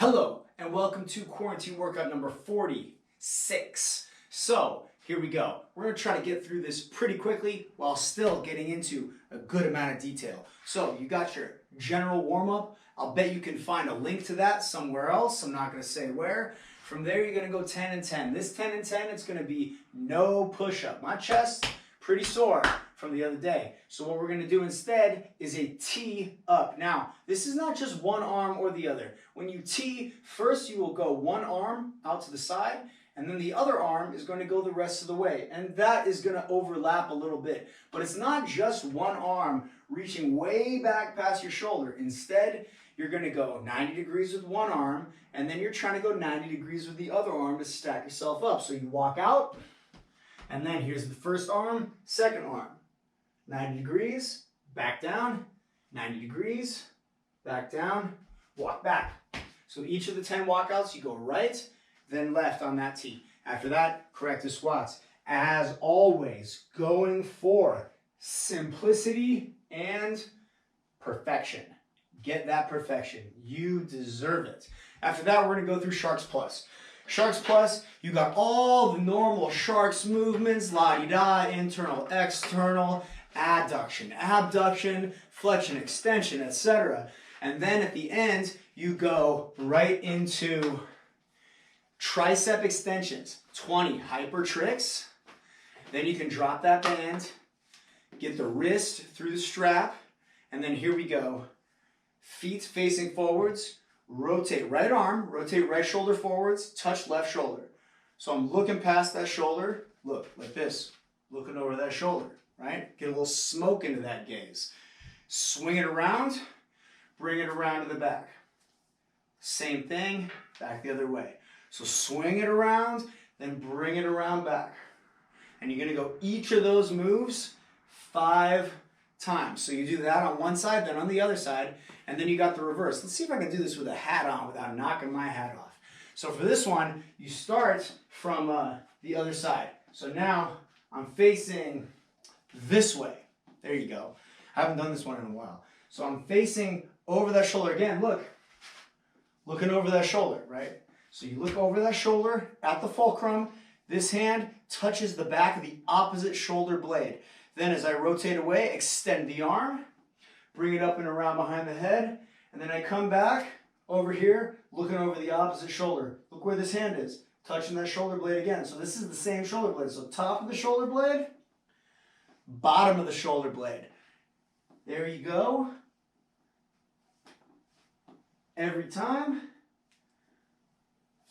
Hello and welcome to quarantine workout number 46. So here we go. We're going to try to get through this pretty quickly while still getting into a good amount of detail. So you got your general warm-up. I'll bet you can find a link to that somewhere else. I'm not going to say where. From there you're going to go 10 and 10. This 10 and 10 it's going to be no push-up. My chest pretty sore from the other day. So what we're going to do instead is a tee up. Now, this is not just one arm or the other. When you tee, first you will go one arm out to the side, and then the other arm is going to go the rest of the way. And that is going to overlap a little bit. But it's not just one arm reaching way back past your shoulder. Instead, you're going to go 90 degrees with one arm, and then you're trying to go 90 degrees with the other arm to stack yourself up. So you walk out, and then here's the first arm, second arm. 90 degrees, back down, 90 degrees, back down, walk back. So each of the 10 walkouts, you go right, then left on that tee. After that, corrective squats. As always, going for simplicity and perfection. Get that perfection. You deserve it. After that, we're going to go through SHARCS Plus. SHARCS Plus, you got all the normal SHARCS movements, la-di-da, internal, external, adduction, abduction, flexion, extension, etc. And then at the end, you go right into tricep extensions, 20 hyper tricks. Then you can drop that band, get the wrist through the strap, and then here we go. Feet facing forwards, rotate right arm, rotate right shoulder forwards, touch left shoulder. So I'm looking past that shoulder, look, like this, looking over that shoulder, right? Get a little smoke into that gaze. Swing it around, bring it around to the back. Same thing, back the other way. So swing it around, then bring it around back. And you're gonna go each of those moves 5 times. So you do that on one side, then on the other side, and then you got the reverse. Let's see if I can do this with a hat on without knocking my hat off. So for this one, you start from the other side. So now I'm facing this way. There you go. I haven't done this one in a while. So I'm facing over that shoulder again. Look, looking over that shoulder, right? So you look over that shoulder at the fulcrum. This hand touches the back of the opposite shoulder blade. Then as I rotate away, extend the arm, bring it up and around behind the head, and then I come back over here, looking over the opposite shoulder. Look where this hand is, touching that shoulder blade again. So this is the same shoulder blade. So top of the shoulder blade, bottom of the shoulder blade. There you go. Every time,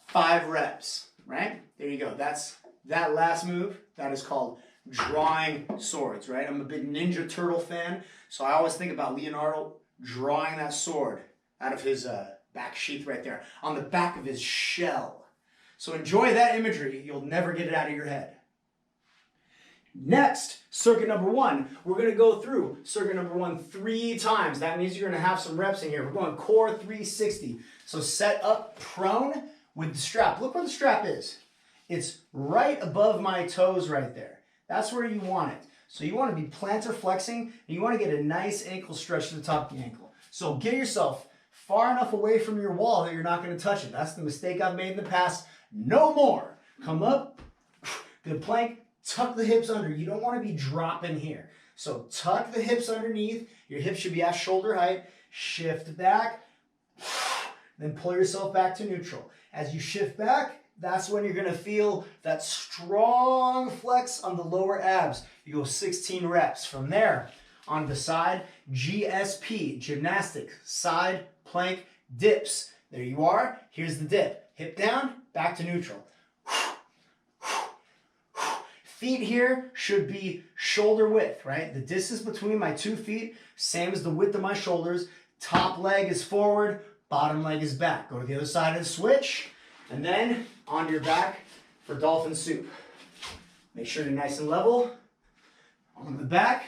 5 reps, right? There you go. That's that last move. That is called drawing swords, right? I'm a big Ninja Turtle fan, so I always think about Leonardo drawing that sword out of his back sheath right there, on the back of his shell. So enjoy that imagery. You'll never get it out of your head. Next, circuit number 1. We're going to go through circuit number 1 3 times. That means you're going to have some reps in here. We're going core 360. So set up prone with the strap. Look where the strap is. It's right above my toes right there. That's where you want it. So you want to be plantar flexing, and you want to get a nice ankle stretch to the top of the ankle. So get yourself far enough away from your wall that you're not going to touch it. That's the mistake I've made in the past. No more. Come up, good plank, tuck the hips under. You don't want to be dropping here. So tuck the hips underneath. Your hips should be at shoulder height. Shift back, then pull yourself back to neutral. As you shift back, that's when you're going to feel that strong flex on the lower abs. You go 16 reps. From there, on the side, GSP, gymnastics, side plank dips. There you are. Here's the dip. Hip down, back to neutral. Feet here should be shoulder width, right? The distance between my 2 feet, same as the width of my shoulders. Top leg is forward, bottom leg is back. Go to the other side and switch. And then onto your back for dolphin soup. Make sure you're nice and level. On the back,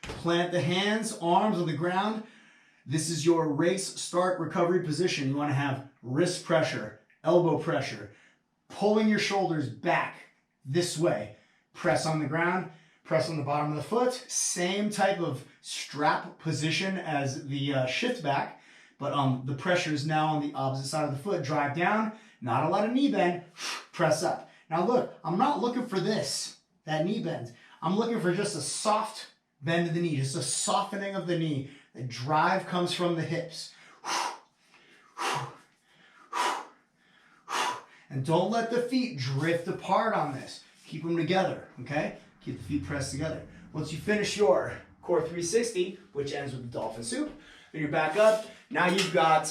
plant the hands, arms on the ground. This is your race start recovery position. You want to have wrist pressure, elbow pressure, pulling your shoulders back this way. Press on the ground, press on the bottom of the foot. Same type of strap position as the shift back. but the pressure is now on the opposite side of the foot. Drive down, not a lot of knee bend, press up. Now look, I'm not looking for this, that knee bend. I'm looking for just a soft bend of the knee, just a softening of the knee. The drive comes from the hips. And don't let the feet drift apart on this. Keep them together, okay? Keep the feet pressed together. Once you finish your core 360, which ends with the dolphin soup, then you're back up. Now you've got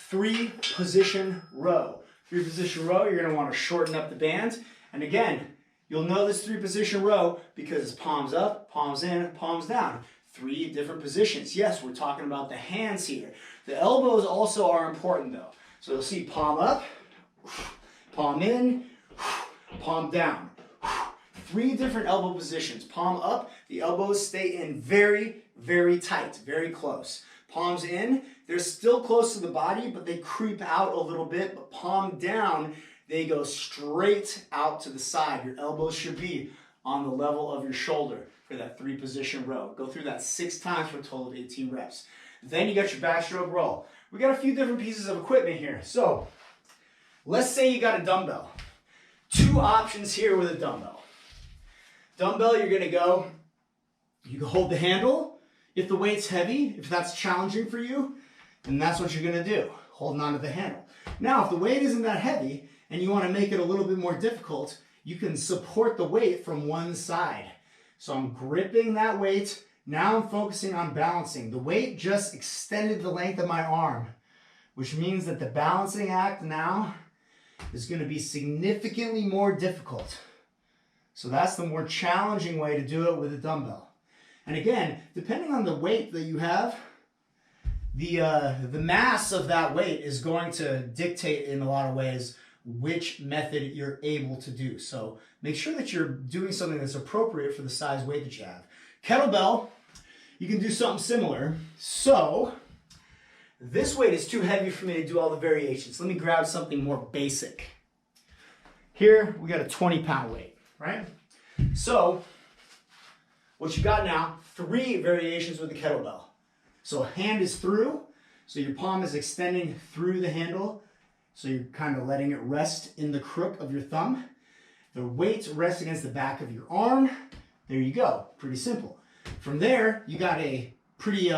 3-position row. 3-position row, you're gonna wanna shorten up the band. And again, you'll know this 3-position row because it's palms up, palms in, palms down. 3 different positions. Yes, we're talking about the hands here. The elbows also are important though. So you'll see palm up, palm in, palm down. 3 different elbow positions. Palm up, the elbows stay in very, very tight, very close. Palms in, they're still close to the body, but they creep out a little bit. But palm down, they go straight out to the side. Your elbows should be on the level of your shoulder for that 3-position row. Go through that 6 times for a total of 18 reps. Then you got your backstroke roll. We got a few different pieces of equipment here. So let's say you got a dumbbell. 2 options here with a dumbbell. Dumbbell, you're gonna go, you can hold the handle. If the weight's heavy, if that's challenging for you, then that's what you're gonna do, holding onto the handle. Now, if the weight isn't that heavy and you wanna make it a little bit more difficult, you can support the weight from one side. So I'm gripping that weight. Now I'm focusing on balancing. The weight just extended the length of my arm, which means that the balancing act now is gonna be significantly more difficult. So that's the more challenging way to do it with a dumbbell. And again, depending on the weight that you have, the mass of that weight is going to dictate in a lot of ways which method you're able to do. So make sure that you're doing something that's appropriate for the size weight that you have. Kettlebell, you can do something similar. So this weight is too heavy for me to do all the variations. Let me grab something more basic. Here, we got a 20-pound weight, right? So what you got now, 3 variations with the kettlebell. So hand is through, so your palm is extending through the handle, so you're kind of letting it rest in the crook of your thumb. The weight rests against the back of your arm. There you go, pretty simple. From there, you got a pretty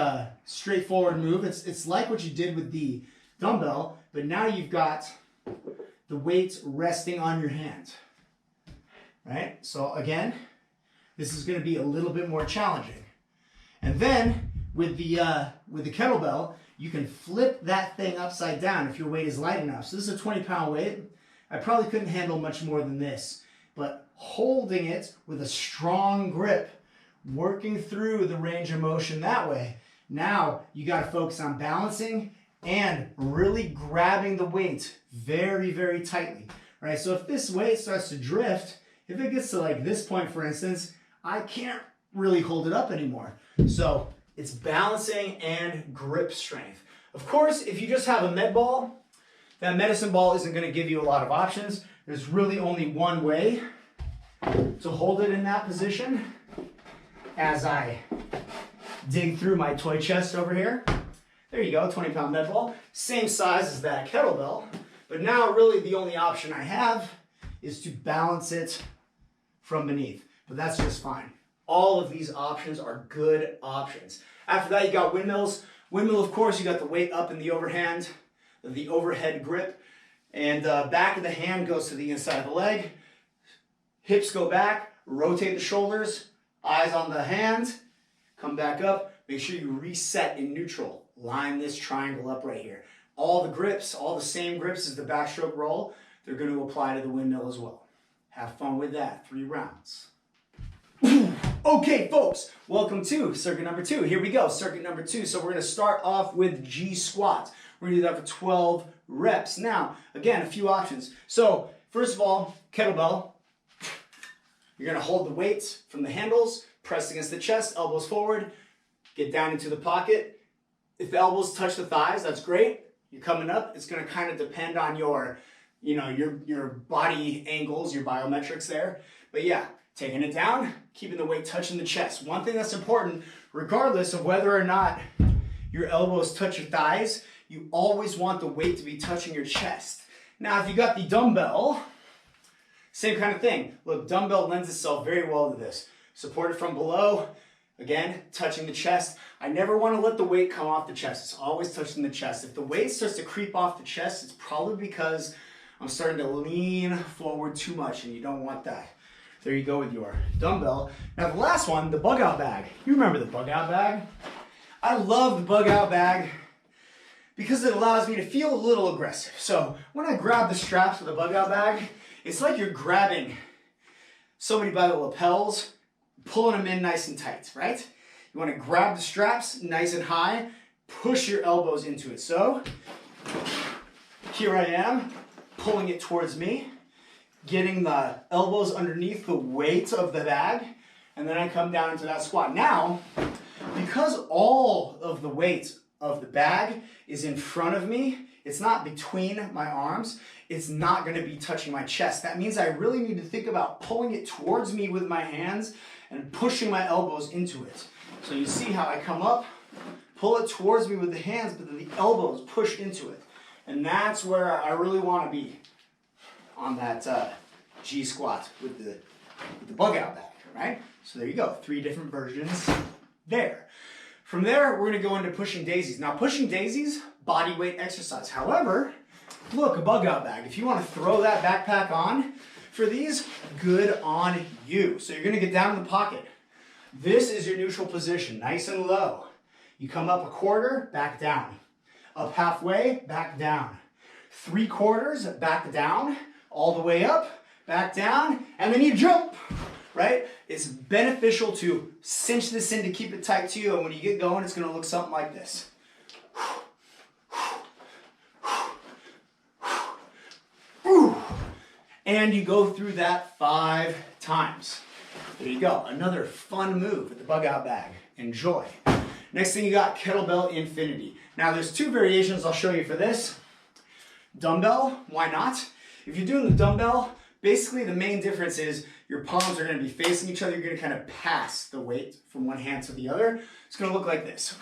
straightforward move. It's like what you did with the dumbbell, but now you've got the weight resting on your hand, right? So again, this is gonna be a little bit more challenging. And then with the kettlebell, you can flip that thing upside down if your weight is light enough. So this is a 20-pound weight. I probably couldn't handle much more than this, but holding it with a strong grip, working through the range of motion that way. Now you gotta focus on balancing and really grabbing the weight very, very tightly, right? So if this weight starts to drift, if it gets to like this point, for instance, I can't really hold it up anymore. So it's balancing and grip strength. Of course, if you just have a med ball, that medicine ball isn't gonna give you a lot of options. There's really only one way to hold it in that position as I dig through my toy chest over here. There you go, 20-pound med ball. Same size as that kettlebell, but now really the only option I have is to balance it from beneath, but that's just fine. All of these options are good options. After that, you got windmills. Windmill, of course, you got the weight up in the overhand, the overhead grip, and back of the hand goes to the inside of the leg. Hips go back, rotate the shoulders, eyes on the hand, come back up. Make sure you reset in neutral. Line this triangle up right here. All the grips, all the same grips as the backstroke roll, they're going to apply to the windmill as well. Have fun with that. 3 rounds. Okay, folks, welcome to circuit number 2. Here we go, circuit number 2. So we're going to start off with G squats. We're going to do that for 12 reps. Now, again, a few options. So first of all, kettlebell. You're going to hold the weight from the handles, press against the chest, elbows forward, get down into the pocket. If the elbows touch the thighs, that's great. You're coming up. It's going to kind of depend on your body angles, your biometrics there. But yeah, taking it down, keeping the weight touching the chest. One thing that's important, regardless of whether or not your elbows touch your thighs, you always want the weight to be touching your chest. Now, if you got the dumbbell, same kind of thing. Look, dumbbell lends itself very well to this. Support it from below, again, touching the chest. I never want to let the weight come off the chest. It's always touching the chest. If the weight starts to creep off the chest, it's probably because I'm starting to lean forward too much, and you don't want that. There you go with your dumbbell. Now the last one, the bug out bag. You remember the bug out bag? I love the bug out bag because it allows me to feel a little aggressive. So when I grab the straps of the bug out bag, it's like you're grabbing somebody by the lapels, pulling them in nice and tight, right? You want to grab the straps nice and high, push your elbows into it. So here I am, pulling it towards me, getting the elbows underneath the weight of the bag, and then I come down into that squat. Now, because all of the weight of the bag is in front of me, it's not between my arms, it's not going to be touching my chest. That means I really need to think about pulling it towards me with my hands and pushing my elbows into it. So you see how I come up, pull it towards me with the hands, but then the elbows push into it. And that's where I really want to be on that G squat with the bug out bag, right? So there you go, 3 different versions there. From there, we're going to go into pushing daisies. Now, pushing daisies, body weight exercise. However, look, a bug out bag. If you want to throw that backpack on, for these, good on you. So you're going to get down in the pocket. This is your neutral position, nice and low. You come up a quarter, back down. Up halfway, back down. 3/4, back down. All the way up, back down, and then you jump, right? It's beneficial to cinch this in to keep it tight to you, and when you get going, it's going to look something like this. And you go through that 5 times. There you go, another fun move with the bug out bag. Enjoy. Next thing you got, kettlebell infinity. Now there's 2 variations I'll show you for this. Dumbbell, why not? If you're doing the dumbbell, basically the main difference is your palms are going to be facing each other. You're going to kind of pass the weight from one hand to the other. It's going to look like this.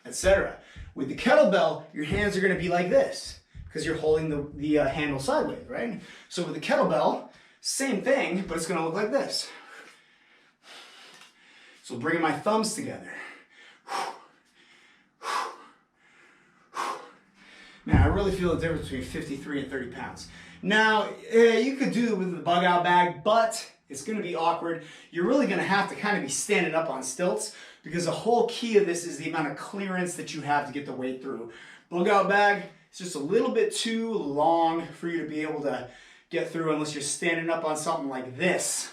Etc. With the kettlebell, your hands are going to be like this because you're holding the handle sideways, right? So with the kettlebell, same thing, but it's going to look like this. So bringing my thumbs together. Now, I really feel the difference between 53 and 30 pounds. Now, you could do it with the bug out bag, but it's going to be awkward. You're really going to have to kind of be standing up on stilts because the whole key of this is the amount of clearance that you have to get the weight through. Bug out bag, it's just a little bit too long for you to be able to get through unless you're standing up on something like this.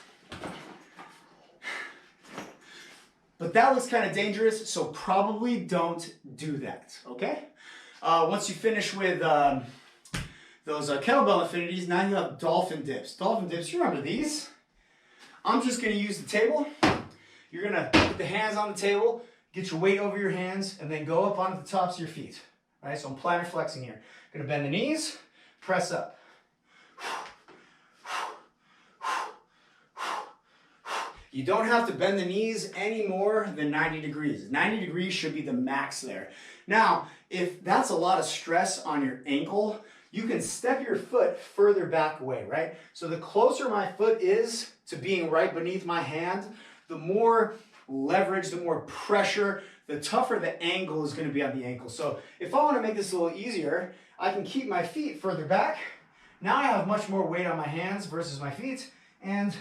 But that looks kind of dangerous, so probably don't do that, okay? Once you finish with those kettlebell infinities, now you have dolphin dips. Dolphin dips, you remember these? I'm just going to use the table. You're going to put the hands on the table, get your weight over your hands, and then go up onto the tops of your feet. All right, so I'm plantar flexing here. Going to bend the knees, press up. You don't have to bend the knees any more than 90 degrees. 90 degrees should be the max there. Now, if that's a lot of stress on your ankle, you can step your foot further back away, right? So the closer my foot is to being right beneath my hand, the more leverage, the more pressure, the tougher the angle is going to be on the ankle. So if I want to make this a little easier, I can keep my feet further back. Now I have much more weight on my hands versus my feet, and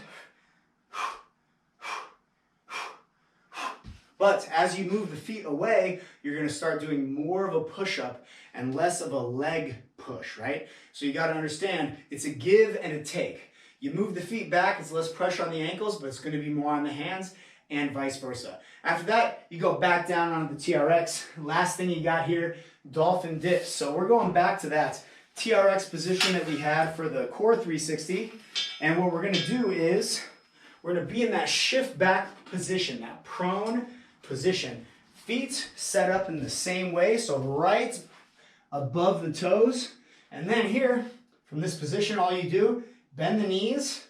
but as you move the feet away, you're going to start doing more of a push-up and less of a leg push, right? So you got to understand, it's a give and a take. You move the feet back, it's less pressure on the ankles, but it's going to be more on the hands, and vice versa. After that, you go back down onto the TRX. Last thing you got here, dolphin dips. So we're going back to that TRX position that we had for the core 360. And what we're going to do is, we're going to be in that shift back position, that prone position. Feet set up in the same way, so right above the toes. And then here, from this position, all you do, bend the knees.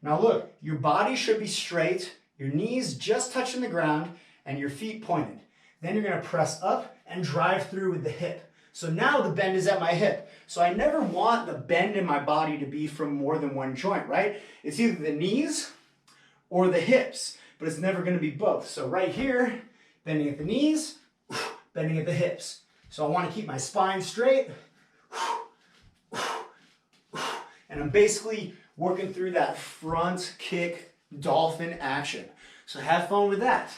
Now look, your body should be straight, Your knees just touching the ground and your feet pointed. Then you're gonna press up and drive through with the hip. So now the bend is at my hip. So I never want the bend in my body to be from more than one joint, right? It's either the knees or the hips, but it's never gonna be both. So right here, bending at the knees, bending at the hips. So I wanna keep my spine straight, and I'm basically working through that front kick dolphin action. So have fun with that.